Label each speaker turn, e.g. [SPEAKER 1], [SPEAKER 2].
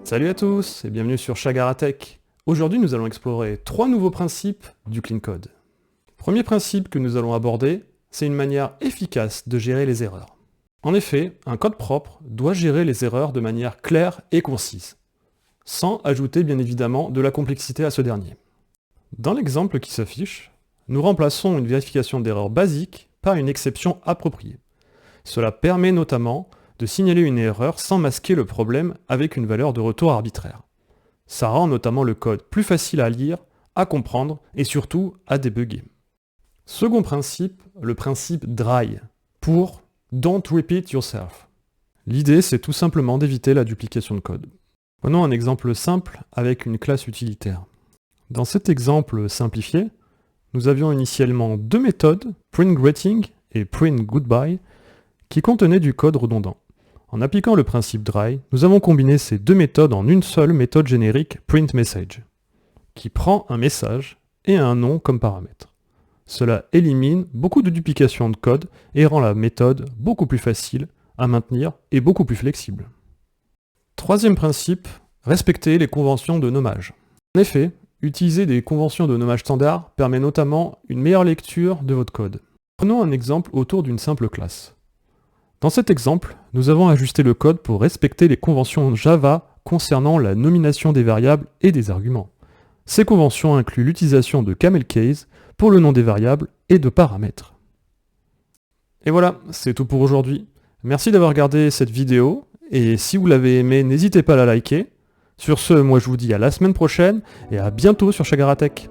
[SPEAKER 1] Salut à tous et bienvenue sur Chagaratech. Aujourd'hui nous allons explorer 3 nouveaux principes du clean code. Premier principe que nous allons aborder, c'est une manière efficace de gérer les erreurs. En effet, un code propre doit gérer les erreurs de manière claire et concise, sans ajouter bien évidemment de la complexité à ce dernier. Dans l'exemple qui s'affiche, nous remplaçons une vérification d'erreur basique par une exception appropriée. Cela permet notamment de signaler une erreur sans masquer le problème avec une valeur de retour arbitraire. Ça rend notamment le code plus facile à lire, à comprendre et surtout à débugger. Second principe, le principe DRY, pour Don't Repeat Yourself. L'idée, c'est tout simplement d'éviter la duplication de code. Prenons un exemple simple avec une classe utilitaire. Dans cet exemple simplifié, nous avions initialement deux méthodes, printGreeting et printGoodbye, qui contenaient du code redondant. En appliquant le principe DRY, nous avons combiné ces deux méthodes en une seule méthode générique printMessage, qui prend un message et un nom comme paramètre. Cela élimine beaucoup de duplications de code et rend la méthode beaucoup plus facile à maintenir et beaucoup plus flexible. Troisième principe, respecter les conventions de nommage. En effet, utiliser des conventions de nommage standard permet notamment une meilleure lecture de votre code. Prenons un exemple autour d'une simple classe. Dans cet exemple, nous avons ajusté le code pour respecter les conventions Java concernant la nomination des variables et des arguments. Ces conventions incluent l'utilisation de camel case pour le nom des variables et de paramètres. Et voilà, c'est tout pour aujourd'hui. Merci d'avoir regardé cette vidéo, et si vous l'avez aimé, n'hésitez pas à la liker. Sur ce, moi je vous dis à la semaine prochaine, et à bientôt sur Chagaratech.